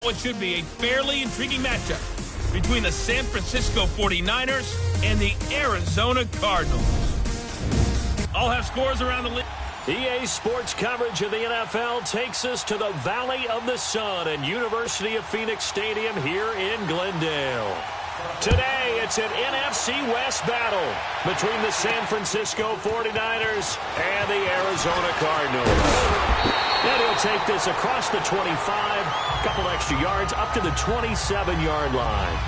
What should be a fairly intriguing matchup between the San Francisco 49ers and the Arizona Cardinals. I'll have scores around the league. EA Sports coverage of the NFL takes us to the Valley of the Sun and University of Phoenix Stadium here in Glendale. Today, it's an NFC West battle between the San Francisco 49ers and the Arizona Cardinals. And he'll take this across the 25, a couple extra yards, up to the 27-yard line.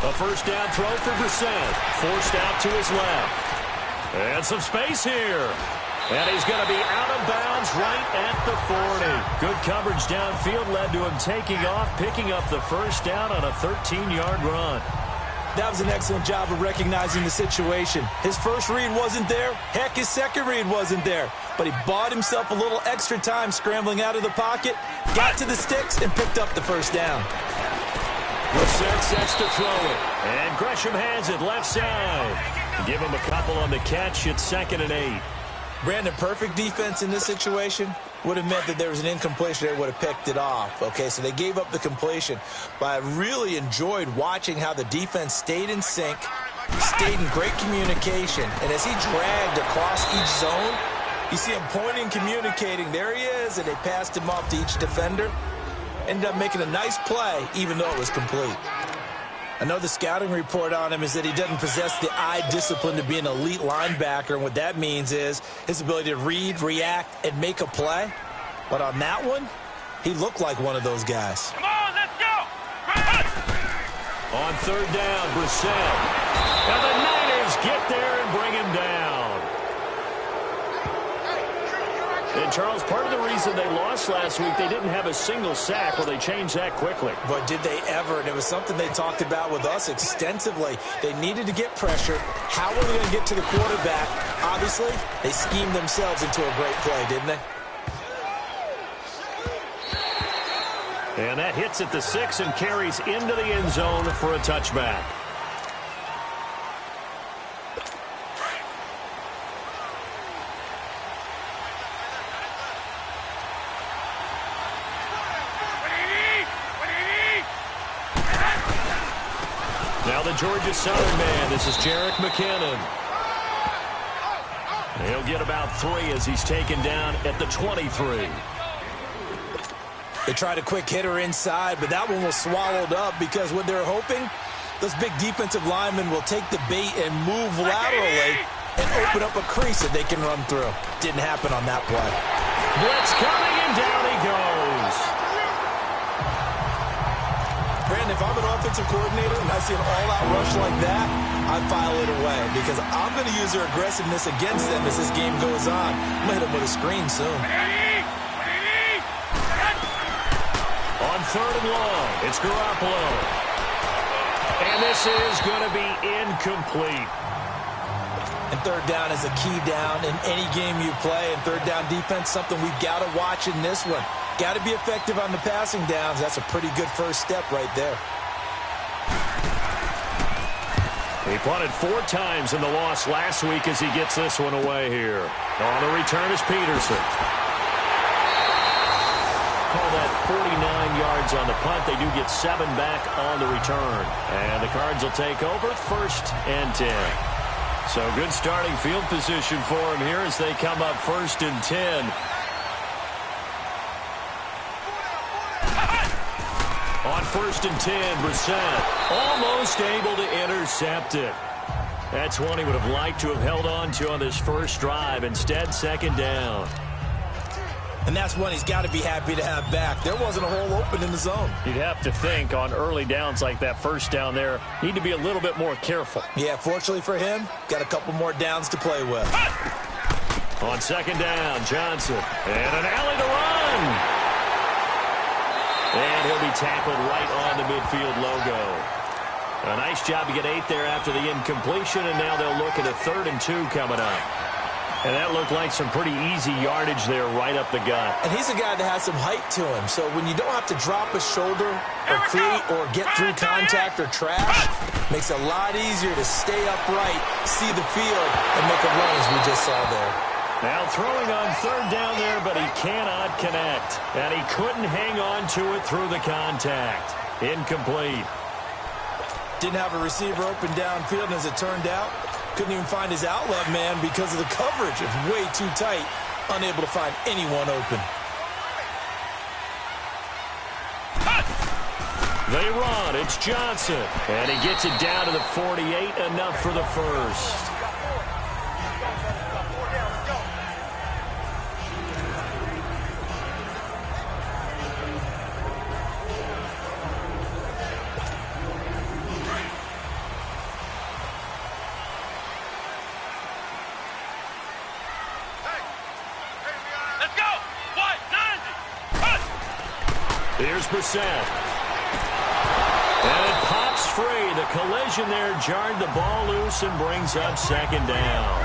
A first down throw for Brissett. Forced out to his left. And some space here. And he's going to be out of bounds right at the 40. Good coverage downfield led to him taking off, picking up the first down on a 13-yard run. That was an excellent job of recognizing the situation. His first read wasn't there. Heck, his second read wasn't there. But he bought himself a little extra time scrambling out of the pocket, got to the sticks, and picked up the first down. Brissett sets to throw it. And Gresham has it left side. Give him a couple on the catch. It's 2nd and 8. Brandon, perfect defense in this situation would have meant that there was an incompletion that would have picked it off. Okay, so they gave up the completion. But I really enjoyed watching how the defense stayed in sync, stayed in great communication. And as he dragged across each zone, you see him pointing, communicating. There he is, and they passed him off to each defender. Ended up making a nice play, even though it was complete. I know the scouting report on him is that he doesn't possess the eye discipline to be an elite linebacker, and what that means is his ability to read, react, and make a play. But on that one, he looked like one of those guys. Come on, let's go! On third down, Brissett. And the Niners get there and bring him down. And, Charles, part of the reason they lost last week, they didn't have a single sack. Well, they changed that quickly. But did they ever? And it was something they talked about with us extensively. They needed to get pressure. How were they going to get to the quarterback? Obviously, they schemed themselves into a great play, didn't they? And that hits at the 6 and carries into the end zone for a touchback. Now the Georgia Southern man. This is Jerick McKinnon. He'll get about 3 as he's taken down at the 23. They tried a quick hitter inside, but that one was swallowed up because what they're hoping, those big defensive linemen will take the bait and move laterally and open up a crease that they can run through. Didn't happen on that play. Blitz coming, and down he goes. Brandon, if I'm an offensive coordinator and I see an all-out rush like that, I file it away because I'm going to use their aggressiveness against them as this game goes on. I'm going to hit them with a screen soon. On third and long, it's Garoppolo. And this is going to be incomplete. And third down is a key down in any game you play. And third down defense, something we've got to watch in this one. Got to be effective on the passing downs. That's a pretty good first step right there. He punted 4 times in the loss last week as he gets this one away here. On the return is Peterson. Call that 49 yards on the punt. They do get 7 back on the return. And the Cards will take over 1st and 10. So good starting field position for him here as they come up 1st and 10. On 1st and 10, Brissett almost able to intercept it. That's one he would have liked to have held on to on this first drive. Instead, 2nd down. And that's one he's got to be happy to have back. There wasn't a hole open in the zone. You'd have to think on early downs like that first down there, need to be a little bit more careful. Yeah, fortunately for him, got a couple more downs to play with. On 2nd down, Johnson. And an alley to run. And he'll be tackled right on the midfield logo. A nice job to get 8 there after the incompletion, and now they'll look at a 3rd and 2 coming up. And that looked like some pretty easy yardage there right up the gut. And he's a guy that has some height to him. So when you don't have to drop a shoulder or create or get through contact or trash, makes it a lot easier to stay upright, see the field, and make a run as we just saw there. Now throwing on third down there, but he cannot connect. And he couldn't hang on to it through the contact. Incomplete. Didn't have a receiver open downfield, and as it turned out, couldn't even find his outlet man because of the coverage. It's way too tight, unable to find anyone open. They run. It's Johnson. And he gets it down to the 48, enough for the first. Here's Brissett. And it pops free. The collision there jarred the ball loose and brings up second down.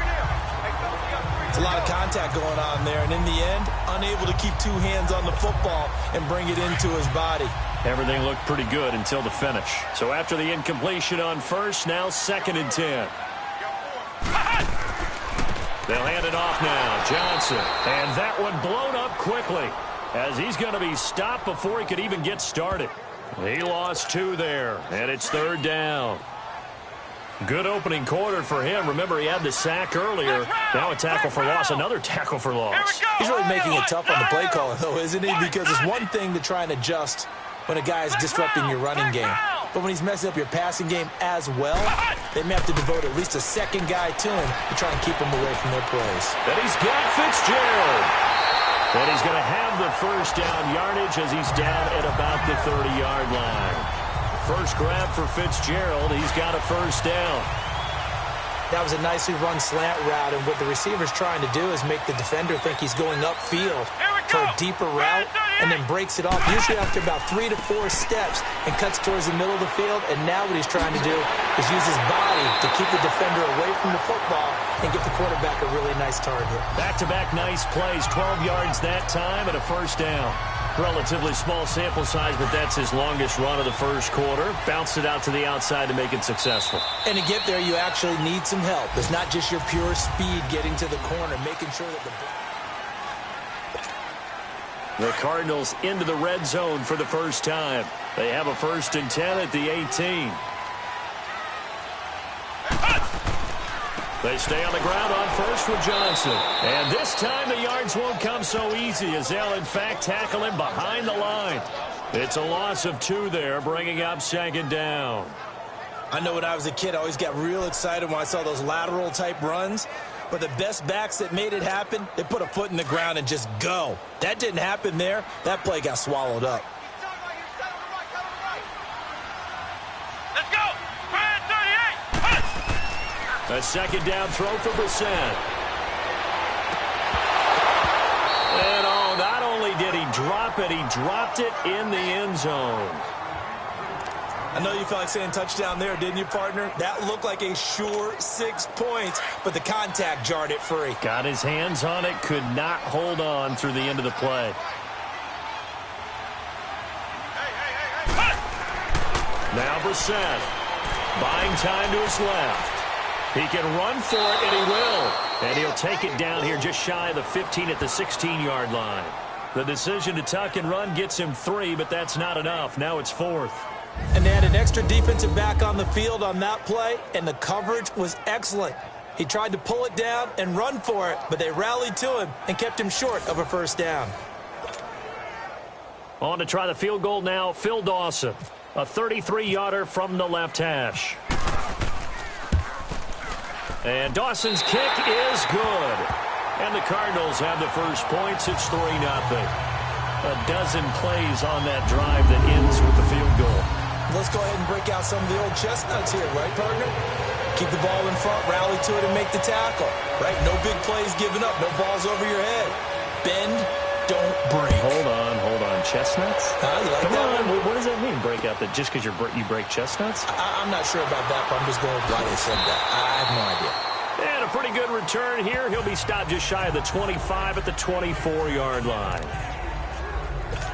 It's a lot of contact going on there, and in the end, unable to keep two hands on the football and bring it into his body. Everything looked pretty good until the finish. So after the incompletion on first, now 2nd and 10. They'll hand it off now. Johnson. And that one blown up quickly, as he's going to be stopped before he could even get started. He lost 2 there, and it's 3rd down. Good opening quarter for him. Remember, he had the sack earlier. Now a tackle for loss, another tackle for loss. He's really making it tough on the play caller, though, isn't he? Because it's one thing to try and adjust when a guy is disrupting your running game. But when he's messing up your passing game as well, they may have to devote at least a second guy to him to try and keep him away from their plays. And he's got Fitzgerald. And he's going to have the first down yardage as he's down at about the 30-yard line. First grab for Fitzgerald. He's got a first down. That was a nicely run slant route, and what the receiver's trying to do is make the defender think he's going upfield for a deeper route, and then breaks it off, usually after about 3 to 4 steps, and cuts towards the middle of the field. And now what he's trying to do is use his body to keep the defender away from the football and give the quarterback a really nice target. Back-to-back nice plays, 12 yards that time and a first down. Relatively small sample size, but that's his longest run of the first quarter. Bounced it out to the outside to make it successful. And to get there, you actually need some help. It's not just your pure speed getting to the corner, making sure that the Cardinals into the red zone for the first time. They have a 1st and 10 at the 18. They stay on the ground on first with Johnson. And this time the yards won't come so easy, as they'll in fact tackle him behind the line. It's a loss of 2 there, bringing up 2nd down. I know when I was a kid, I always got real excited when I saw those lateral type runs. But the best backs that made it happen, they put a foot in the ground and just go. That didn't happen there. That play got swallowed up. Let's go! 38! A 2nd down throw for Brissett. And not only did he drop it, he dropped it in the end zone. I know you felt like saying touchdown there, didn't you, partner? That looked like a sure 6 points, but the contact jarred it free. Got his hands on it, could not hold on through the end of the play. Now Brissett, buying time to his left. He can run for it, and he will. And he'll take it down here just shy of the 15 at the 16-yard line. The decision to tuck and run gets him 3, but that's not enough. Now it's 4th. And they had an extra defensive back on the field on that play, and the coverage was excellent. He tried to pull it down and run for it, but they rallied to him and kept him short of a first down. On to try the field goal now, Phil Dawson. A 33-yarder from the left hash. And Dawson's kick is good. And the Cardinals have the first points. It's 3-0. A dozen plays on that drive that ends with the field goal. Let's go ahead and break out some of the old chestnuts here, right, partner? Keep the ball in front, rally to it, and make the tackle, right? No big plays given up, no balls over your head. Bend, don't break. Hold on. Chestnuts? You like Come that on. one? What does that mean, break out that just because you break chestnuts? I'm not sure about that, but I'm just going with why they said that. I have no idea. And a a pretty good return here. He'll be stopped just shy of the 25 at the 24-yard line.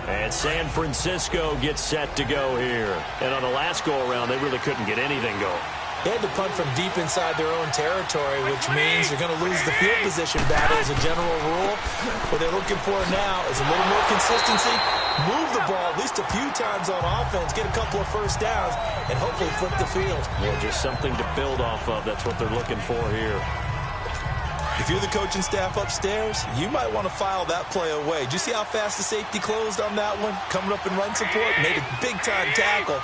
And San Francisco gets set to go here. And on the last go-around, they really couldn't get anything going. They had to punt from deep inside their own territory, which means you're going to lose the field position battle as a general rule. What they're looking for now is a little more consistency, move the ball at least a few times on offense, get a couple of first downs, and hopefully flip the field. Yeah, just something to build off of. That's what they're looking for here. If you're the coaching staff upstairs, you might want to file that play away. Did you see how fast the safety closed on that one? Coming up in run support, made a big-time tackle.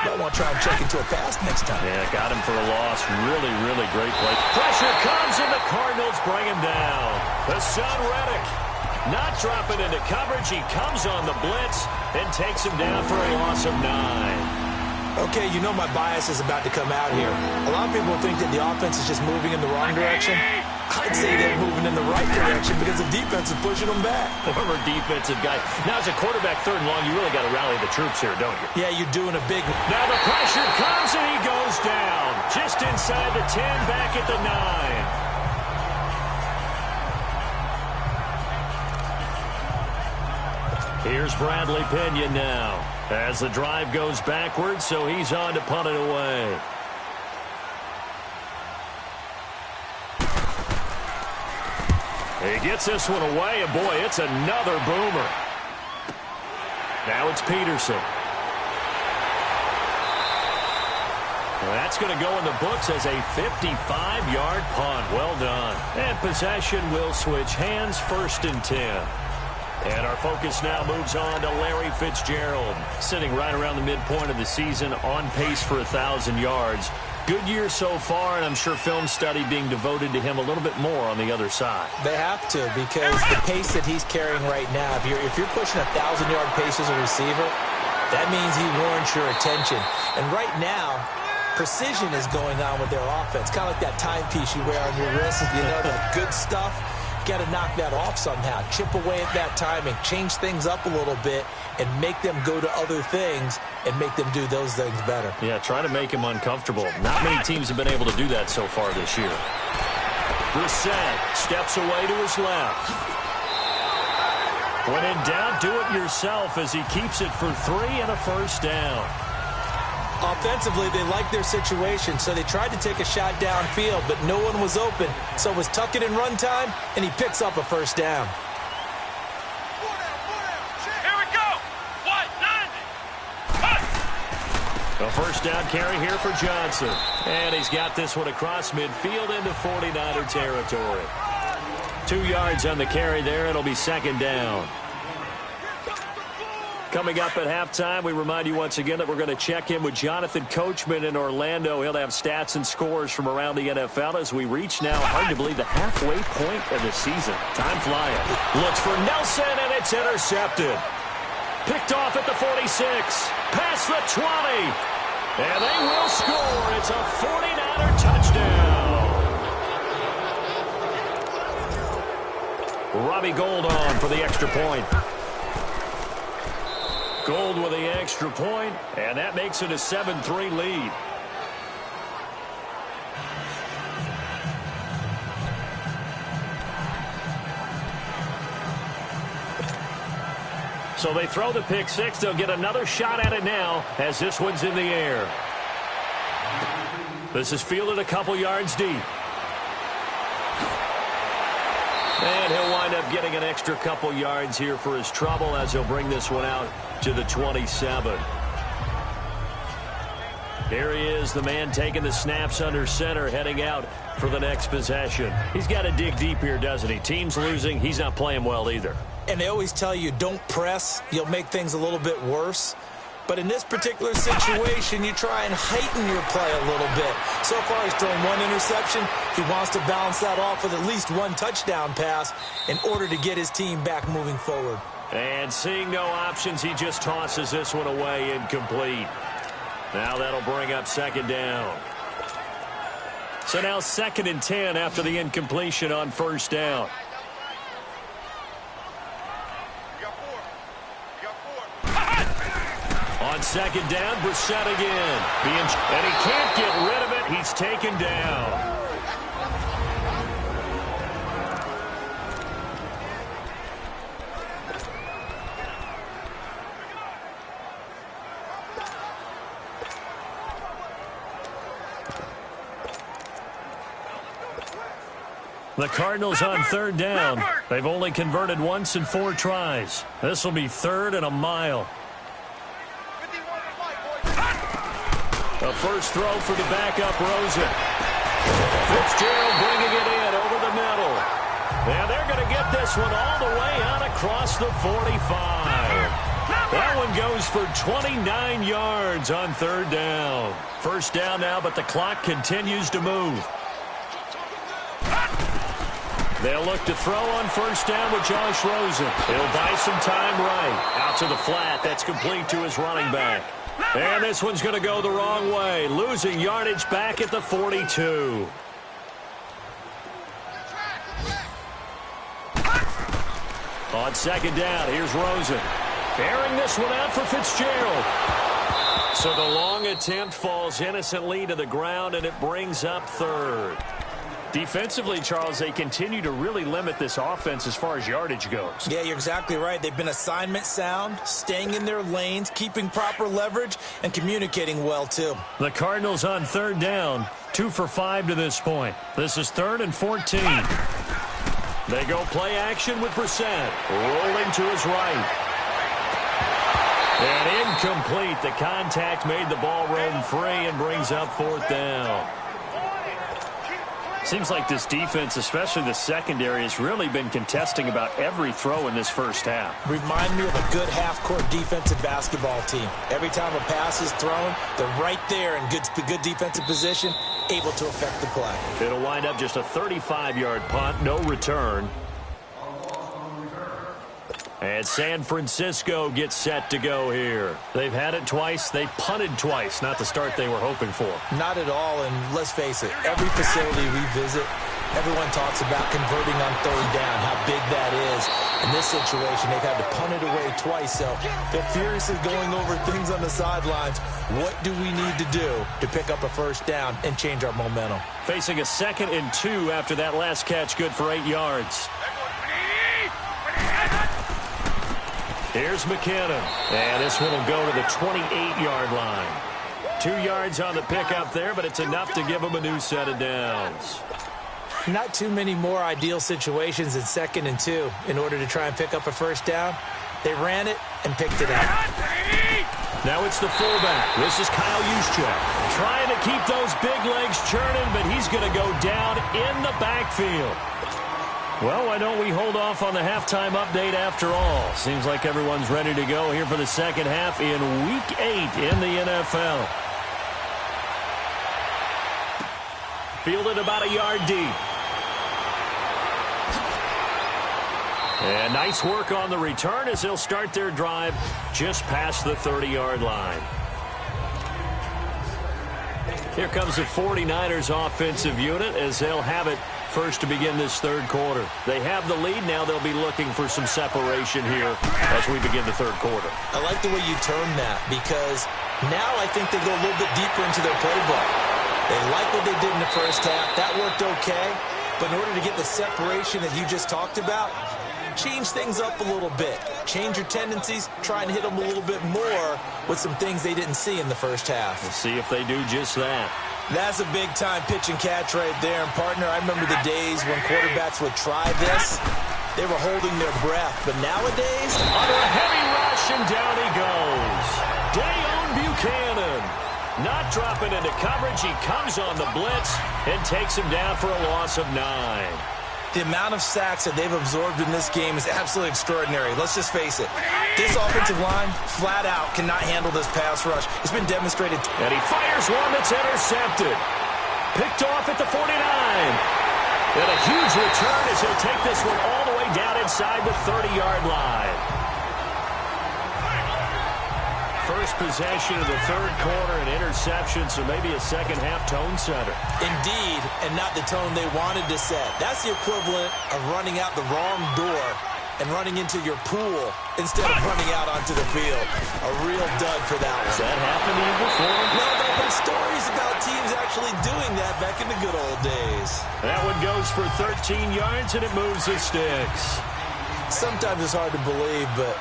Might want to try and check into a pass next time. Yeah, got him for a loss. Really, really great play. Pressure comes, and the Cardinals bring him down. The son Reddick not dropping into coverage. He comes on the blitz and takes him down for a loss of 9. Okay, you know my bias is about to come out here. A lot of people think that the offense is just moving in the wrong direction. I'd say they're moving in the right direction because the defense is pushing them back. Former defensive guy. Now, as a quarterback, 3rd and long, you really got to rally the troops here, don't you? Yeah, you're doing a big... Now the pressure comes, and he goes down. Just inside the 10, back at the 9. Here's Bradley Pinion now. As the drive goes backwards, so he's on to punt it away. He gets this one away, and boy, it's another boomer. Now it's Peterson. Well, that's going to go in the books as a 55-yard punt. Well done. And possession will switch hands, 1st and 10. And our focus now moves on to Larry Fitzgerald, sitting right around the midpoint of the season, on pace for 1,000 yards. Good year so far, and I'm sure film study being devoted to him a little bit more on the other side. They have to, because the pace that he's carrying right now, if you're pushing 1,000-yard pace as a receiver, that means he warrants your attention. And right now, precision is going on with their offense. Kind of like that timepiece you wear on your wrist. You know, that good stuff. You got to knock that off somehow. Chip away at that timing. Change things up a little bit and make them go to other things and make them do those things better. Yeah, try to make him uncomfortable. Not many teams have been able to do that so far this year. Brissett steps away to his left. When in doubt, do it yourself as he keeps it for 3 and a first down. Offensively, they like their situation, so they tried to take a shot downfield, but no one was open. So it was tuck it in run time, and he picks up a first down. Here we go. What? 90. A first down carry here for Johnson. And he's got this one across midfield into 49er territory. 2 yards on the carry there. It'll be 2nd down. Coming up at halftime, we remind you once again that we're going to check in with Jonathan Coachman in Orlando. He'll have stats and scores from around the NFL as we reach now, hard to believe, the halfway point of the season. Time flying. Looks for Nelson, and it's intercepted. Picked off at the 46. Past the 20. And they will score. It's a 49er touchdown. Robbie Gould on for the extra point. Gould with the extra point, and that makes it a 7-3 lead. So they throw the pick 6. They'll get another shot at it now as this one's in the air. This is fielded a couple yards deep. And he'll wind up getting an extra couple yards here for his trouble as he'll bring this one out to the 27. Here he is, the man taking the snaps under center, heading out for the next possession. He's got to dig deep here, doesn't he? Team's losing. He's not playing well either. And they always tell you, don't press. You'll make things a little bit worse. But in this particular situation, you try and heighten your play a little bit. So far, he's thrown 1 interception. He wants to balance that off with at least 1 touchdown pass in order to get his team back moving forward. And seeing no options, he just tosses this one away, incomplete. Now that'll bring up 2nd down. So now 2nd and 10 after the incompletion on 1st down. On 2nd down, Brissett again. And he can't get rid of it. He's taken down. The Cardinals on third down. They've only converted once in 4 tries. This will be 3rd and a mile. A first throw for the backup Rosen. Fitzgerald bringing it in over the middle. And they're going to get this one all the way out across the 45. That one goes for 29 yards on third down. First down now, but the clock continues to move. They'll look to throw on first down with Josh Rosen. He'll buy some time right. Out to the flat. That's complete to his running back. And this one's going to go the wrong way. Losing yardage back at the 42. On second down, here's Rosen. Bearing this one out for Fitzgerald. So the long attempt falls innocently to the ground, and it brings up 3rd. Defensively, Charles, they continue to really limit this offense as far as yardage goes. Yeah, you're exactly right. They've been assignment sound, staying in their lanes, keeping proper leverage, and communicating well, too. The Cardinals on third down, 2 for 5 to this point. This is 3rd and 14. They go play action with Brissett. Rolling to his right. And incomplete. The contact made the ball roam free and brings up 4th down. Seems like this defense, especially the secondary, has really been contesting about every throw in this first half. Remind me of a good half-court defensive basketball team. Every time a pass is thrown, they're right there in good defensive position, able to affect the play. It'll wind up just a 35-yard punt, no return. And San Francisco gets set to go here. They've had it twice. They've punted twice. Not the start they were hoping for. Not at all, and let's face it, every facility we visit, everyone talks about converting on third down, how big that is. In this situation, they've had to punt it away twice, so they're furiously going over things on the sidelines. What do we need to do to pick up a first down and change our momentum? Facing a 2nd and 2 after that last catch, good for 8 yards. Here's McKinnon. And this one will go to the 28-yard line. 2 yards on the pickup there, but it's enough to give them a new set of downs. Not too many more ideal situations in 2nd and 2 in order to try and pick up a first down. They ran it and picked it up. Now it's the fullback. This is Kyle Juszczyk. Trying to keep those big legs churning, but he's going to go down in the backfield. Well, why don't we hold off on the halftime update after all? Seems like everyone's ready to go here for the second half in Week 8 in the NFL. Fielded about a yard deep. And nice work on the return as they'll start their drive just past the 30-yard line. Here comes the 49ers offensive unit as they'll have it first to begin this third quarter. They have the lead. Now they'll be looking for some separation here as we begin the third quarter. I like the way you term that because now I think they go a little bit deeper into their playbook. They like what they did in the first half. That worked okay. But in order to get the separation that you just talked about, change things up a little bit. Change your tendencies. Try and hit them a little bit more with some things they didn't see in the first half. We'll see if they do just that. That's a big-time pitch and catch right there. And, partner, I remember the days when quarterbacks would try this. They were holding their breath. But nowadays, under a heavy rush, and down he goes. Dayon Buchanan. Not dropping into coverage. He comes on the blitz and takes him down for a loss of 9. The amount of sacks that they've absorbed in this game is absolutely extraordinary. Let's just face it. This offensive line, flat out, cannot handle this pass rush. It's been demonstrated. And he fires one that's intercepted. Picked off at the 49. And a huge return as he'll take this one all the way down inside the 30-yard line. First possession of the third quarter, an interception, so maybe a second-half tone setter. Indeed, and not the tone they wanted to set. That's the equivalent of running out the wrong door and running into your pool instead of running out onto the field. A real dud for that one. Has that happened to you before? No, but I've heard stories about teams actually doing that back in the good old days. That one goes for 13 yards, and it moves the sticks. Sometimes it's hard to believe, but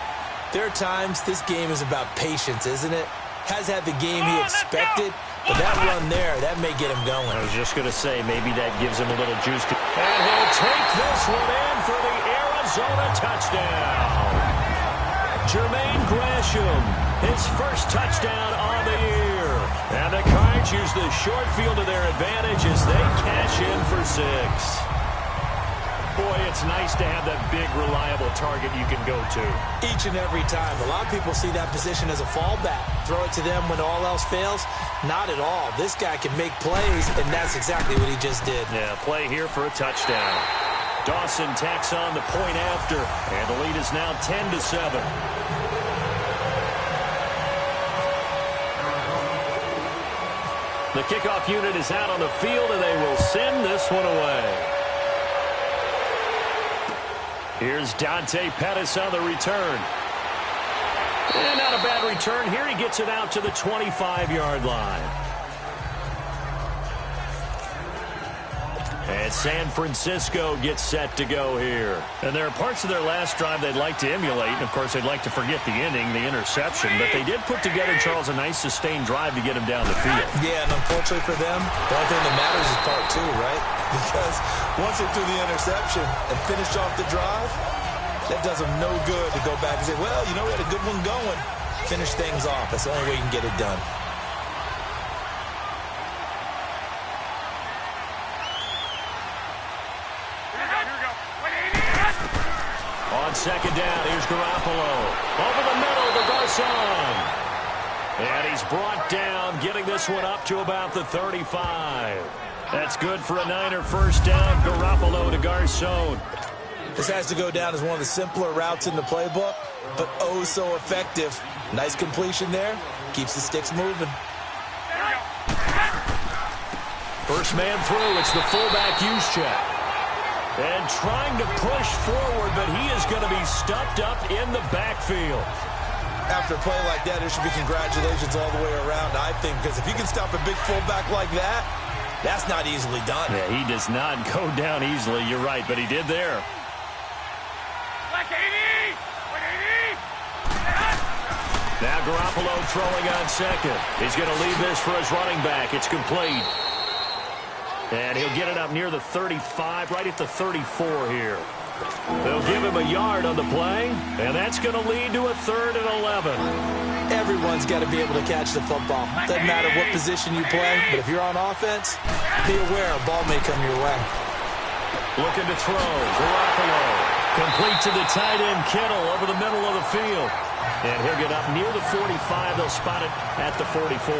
there are times this game is about patience, isn't it? Has had the game he expected, But that run there, that may get him going. I was just going to say, maybe that gives him a little juice. And he'll take this one in for the Arizona touchdown. Jermaine Gresham, his first touchdown on the year. And the Cards use the short field to their advantage as they cash in for 6. Boy, it's nice to have that big, reliable target you can go to. Each and every time. A lot of people see that position as a fallback. Throw it to them when all else fails. Not at all. This guy can make plays, and that's exactly what he just did. Yeah, play here for a touchdown. Dawson tacks on the point after, and the lead is now 10-7. The kickoff unit is out on the field, and they will send this one away. Here's Dante Pettis on the return. And not a bad return here. He gets it out to the 25-yard line. And San Francisco gets set to go here. And there are parts of their last drive they'd like to emulate. And, of course, they'd like to forget the ending, the interception. But they did put together, Charles, a nice sustained drive to get him down the field. Yeah, and unfortunately for them, the only thing that matters is part 2, right? Because once they threw the interception and finished off the drive, that does them no good to go back and say, well, you know, we had a good one going. Finish things off. That's the only way you can get it done. On second down, here's Garoppolo. Over the middle to Garcon. And he's brought down, getting this one up to about the 35. That's good for a Niner first down. Garoppolo to Garcon. This has to go down as one of the simpler routes in the playbook, but oh so effective. Nice completion there. Keeps the sticks moving. First man through. It's the fullback use check. And trying to push forward, but he is going to be stuffed up in the backfield. After a play like that, there should be congratulations all the way around, I think, because if you can stop a big fullback like that, that's not easily done. Yeah, he does not go down easily. You're right, but he did there. Now Garoppolo throwing on second. He's going to leave this for his running back. It's complete. And he'll get it up near the 35, right at the 34 here. They'll give him a yard on the play, and that's going to lead to a 3rd and 11. Everyone's got to be able to catch the football. Doesn't matter what position you play, but if you're on offense, be aware a ball may come your way. Looking to throw. Garoppolo. Complete to the tight end, Kittle, over the middle of the field. And he'll get up near the 45. They'll spot it at the 44.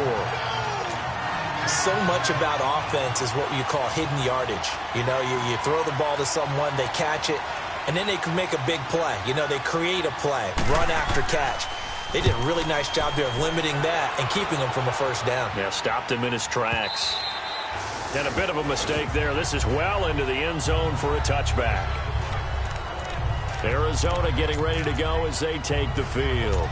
So much about offense is what you call hidden yardage. You know, you throw the ball to someone, they catch it, and then they can make a big play. You know, they create a play, run after catch. They did a really nice job there of limiting that and keeping him from a first down. Yeah, stopped him in his tracks. And a bit of a mistake there. This is well into the end zone for a touchback. Arizona getting ready to go as they take the field.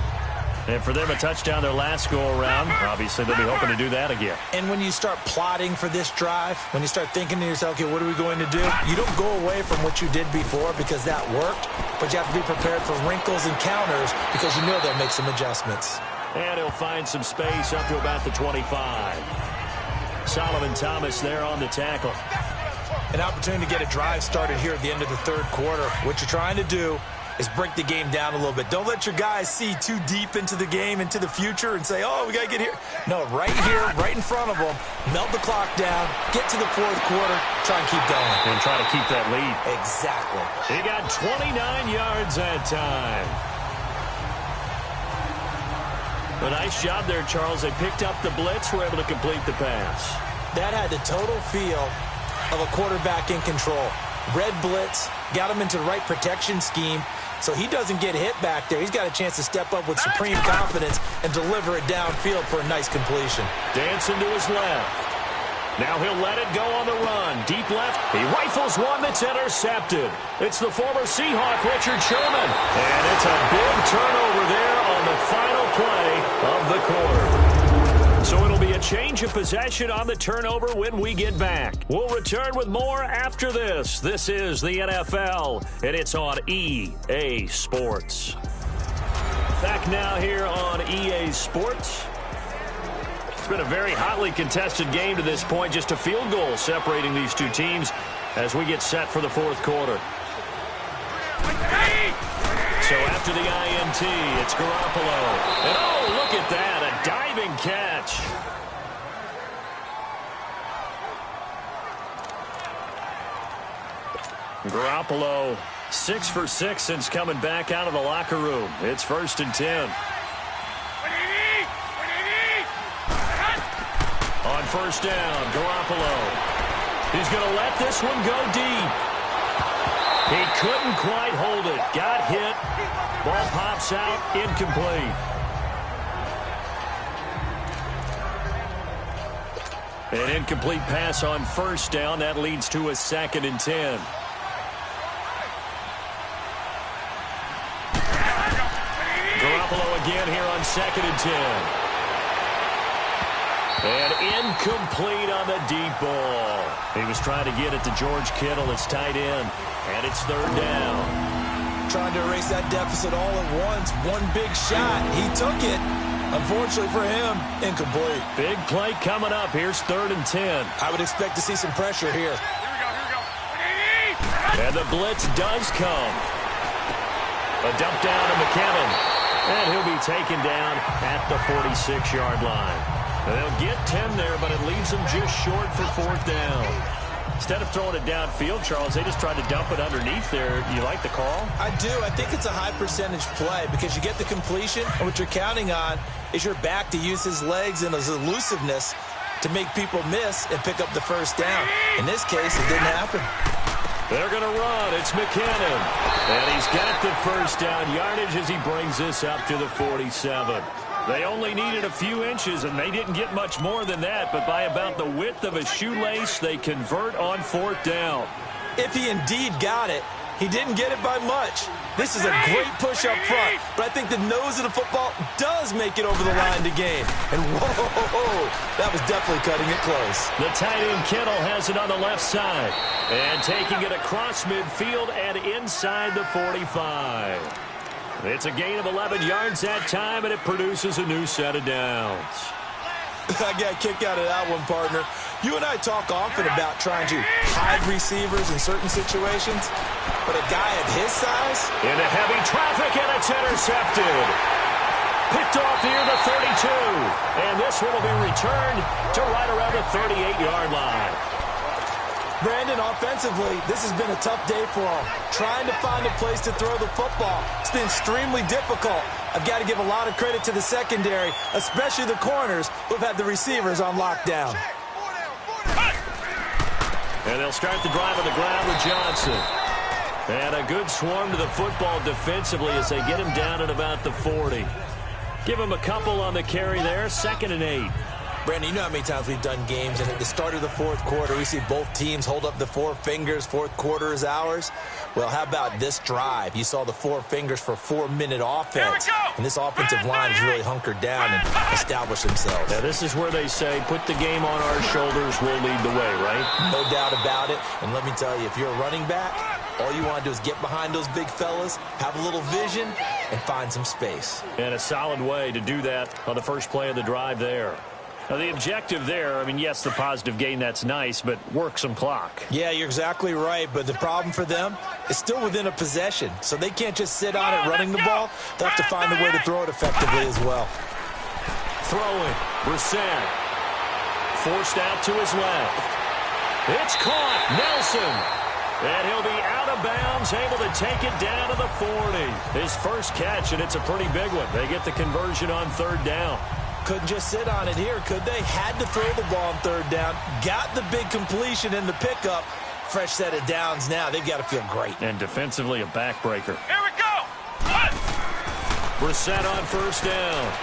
And for them, a touchdown their last go-around. Obviously, they'll be hoping to do that again. And when you start plotting for this drive, when you start thinking to yourself, okay, what are we going to do? You don't go away from what you did before because that worked, but you have to be prepared for wrinkles and counters because you know they'll make some adjustments. And he'll find some space up to about the 25. Solomon Thomas there on the tackle. An opportunity to get a drive started here at the end of the 3rd quarter. What you're trying to do is break the game down a little bit. Don't let your guys see too deep into the game, into the future, and say, oh, we got to get here. No, right here, right in front of them, melt the clock down, get to the 4th quarter, try and keep going. And try to keep that lead. Exactly. He got 29 yards that time. A nice job there, Charles. They picked up the blitz, were able to complete the pass. That had the total feel of a quarterback in control. Red blitz, got him into the right protection scheme, so he doesn't get hit back there. He's got a chance to step up with supreme confidence and deliver it downfield for a nice completion. Dancing to his left. Now he'll let it go on the run. Deep left. He rifles one that's intercepted. It's the former Seahawk, Richard Sherman. And it's a big turnover there on the final play of the quarter. So it'll be a change of possession on the turnover when we get back. We'll return with more after this. This is the NFL, and it's on EA Sports. Back now here on EA Sports. It's been a very hotly contested game to this point. Just a field goal separating these two teams as we get set for the fourth quarter. So after the INT, it's Garoppolo. And oh, look at that, a diving catch. Garoppolo, 6 for 6 since coming back out of the locker room. It's 1st and 10. On 1st down, Garoppolo. He's going to let this one go deep. He couldn't quite hold it. Got hit. Ball pops out, incomplete. An incomplete pass on 1st down. That leads to a 2nd and 10. Garoppolo again here on 2nd and 10. And incomplete on the deep ball. He was trying to get it to George Kittle, his tight end. And it's 3rd down. Trying to erase that deficit all at once. One big shot. He took it. Unfortunately for him, incomplete. Big play coming up. Here's 3rd and 10. I would expect to see some pressure here. And the blitz does come. A dump down to McKinnon. And he'll be taken down at the 46-yard line. They'll get 10 there, but it leaves them just short for 4th down. Instead of throwing it downfield, Charles, they just tried to dump it underneath there. You like the call? I do. I think it's a high percentage play because you get the completion, and what you're counting on is your back to use his legs and his elusiveness to make people miss and pick up the 1st down. In this case, it didn't happen. They're going to run. It's McKinnon. And he's got the 1st down yardage as he brings this up to the 47. They only needed a few inches, and they didn't get much more than that. But by about the width of a shoelace, they convert on 4th down. If he indeed got it, he didn't get it by much. This is a great push up front, but I think the nose of the football does make it over the line to gain. And whoa, that was definitely cutting it close. The tight end Kittle has it on the left side. And taking it across midfield and inside the 45. It's a gain of 11 yards that time, and it produces a new set of downs. I got a kick out of that one, partner. You and I talk often about trying to hide receivers in certain situations, but a guy of his size? Into heavy traffic, and it's intercepted. Picked off near the 32, and this one will be returned to right around the 38-yard line. Brandon, offensively, this has been a tough day for him. Trying to find a place to throw the football. It's been extremely difficult. I've got to give a lot of credit to the secondary, especially the corners who've had the receivers on lockdown. And they'll start the drive on the ground with Johnson. And a good swarm to the football defensively as they get him down at about the 40. Give him a couple on the carry there, 2nd and 8. Brandon, you know how many times we've done games, and at the start of the fourth quarter, we see both teams hold up the 4 fingers, fourth quarter is ours. Well, how about this drive? You saw the 4 fingers for 4-minute offense, and this offensive line has really hunkered down and established themselves. Now, this is where they say, put the game on our shoulders, we'll lead the way, right? No doubt about it, and let me tell you, if you're a running back, all you want to do is get behind those big fellas, have a little vision, and find some space. And a solid way to do that on the first play of the drive there. Now, the objective there, I mean, yes, the positive gain, that's nice, but work some clock. Yeah, you're exactly right, but the problem for them is still within a possession, so they can't just sit on it running the ball. They'll have to find a way to throw it effectively as well. Throwing, Brissett. Forced out to his left. It's caught, Nelson. And he'll be out of bounds, able to take it down to the 40. His first catch, and it's a pretty big one. They get the conversion on 3rd down. Couldn't just sit on it here, could they? Had to throw the ball on 3rd down. Got the big completion in the pickup. Fresh set of downs now. They've got to feel great. And defensively, a backbreaker. Here we go. Brissett on 1st down.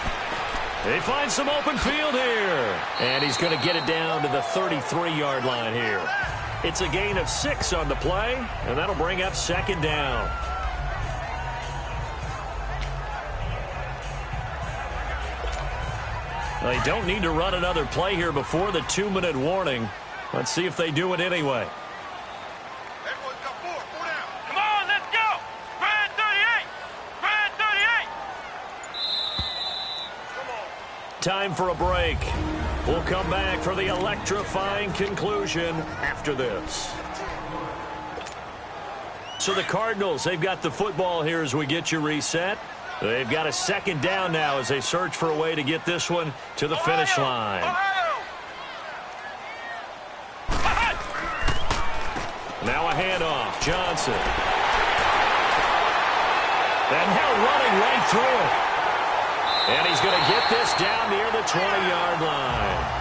They find some open field here. And he's going to get it down to the 33-yard line here. It's a gain of 6 on the play, and that'll bring up 2nd down. They don't need to run another play here before the 2-minute warning. Let's see if they do it anyway. Come on, let's go. Spread 38. Spread 38. Time for a break. We'll come back for the electrifying conclusion after this. So the Cardinals, they've got the football here as we get you reset. They've got a second down now as they search for a way to get this one to the finish line. Now a handoff. Johnson. And now running right through it. And he's going to get this down near the 20-yard line.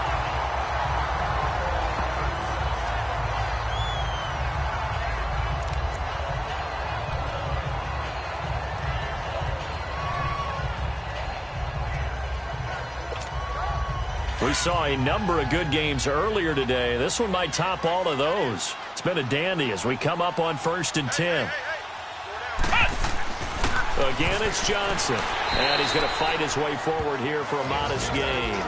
We saw a number of good games earlier today. This one might top all of those. It's been a dandy as we come up on 1st and 10. Again, it's Johnson. And he's going to fight his way forward here for a modest gain.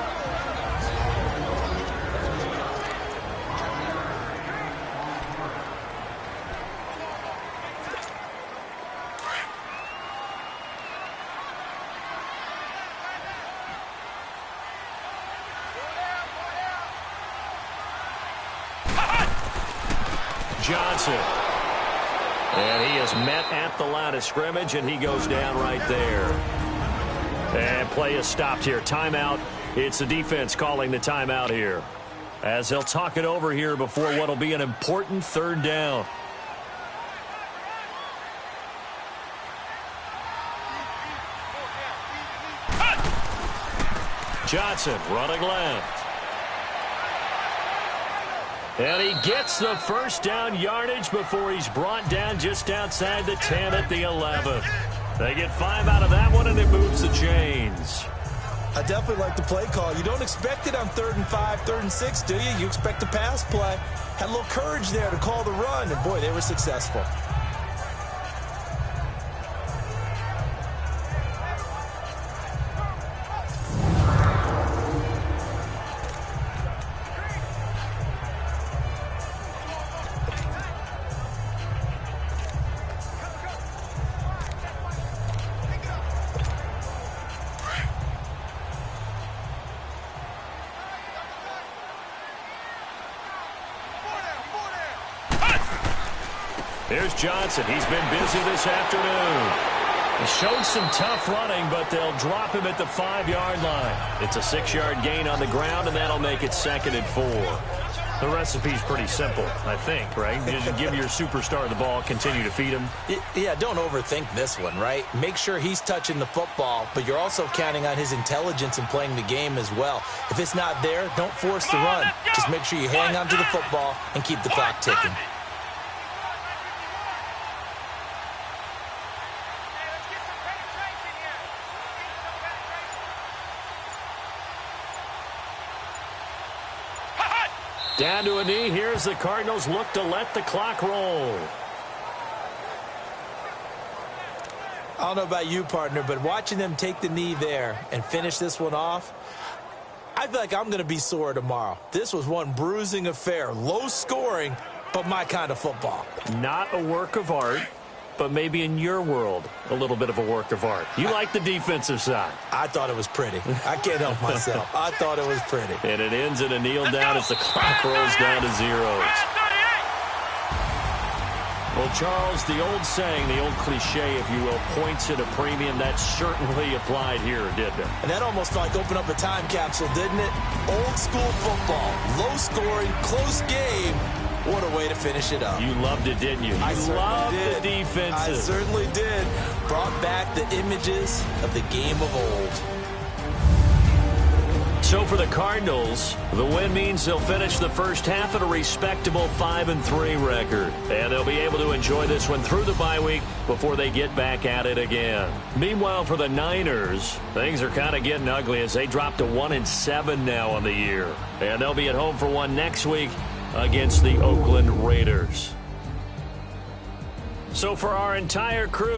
Johnson. And he is met at the line of scrimmage, and he goes down right there. And play is stopped here. Timeout. It's the defense calling the timeout here, as they'll talk it over here before what will be an important 3rd down. Johnson running left. And he gets the first down yardage before he's brought down just outside the 10 at the 11. They get 5 out of that one, and it moves the chains. I definitely like the play call. You don't expect it on 3rd and 5, 3rd and 6, do you? You expect a pass play. Had a little courage there to call the run, and boy, they were successful. Here's Johnson. He's been busy this afternoon. He showed some tough running, but they'll drop him at the 5-yard line. It's a 6-yard gain on the ground, and that'll make it 2nd and 4. The recipe's pretty simple, I think, right? You just give your superstar the ball, continue to feed him. Yeah, don't overthink this one, right? Make sure he's touching the football, but you're also counting on his intelligence in playing the game as well. If it's not there, don't force the run. Just make sure you hang on to the football and keep the clock ticking. Down to a knee. Here's the Cardinals look to let the clock roll. I don't know about you, partner, but watching them take the knee there and finish this one off, I feel like I'm going to be sore tomorrow. This was one bruising affair. Low scoring, but my kind of football. Not a work of art, but maybe in your world, a little bit of a work of art. You like the defensive side. I thought it was pretty. I can't help myself. I thought it was pretty. And it ends in a kneel down as the clock rolls down to zeros. Well, Charles, the old saying, the old cliche, if you will, points at a premium. That certainly applied here, didn't it? And that almost like opened up a time capsule, didn't it? Old school football, low scoring, close game. What a way to finish it up. You loved it, didn't you? You loved the defenses. I certainly did. Brought back the images of the game of old. So for the Cardinals, the win means they'll finish the first half at a respectable 5-3 record. And they'll be able to enjoy this one through the bye week before they get back at it again. Meanwhile, for the Niners, things are kind of getting ugly as they drop to 1-7 now on the year. And they'll be at home for one next week against the Oakland Raiders. So for our entire crew,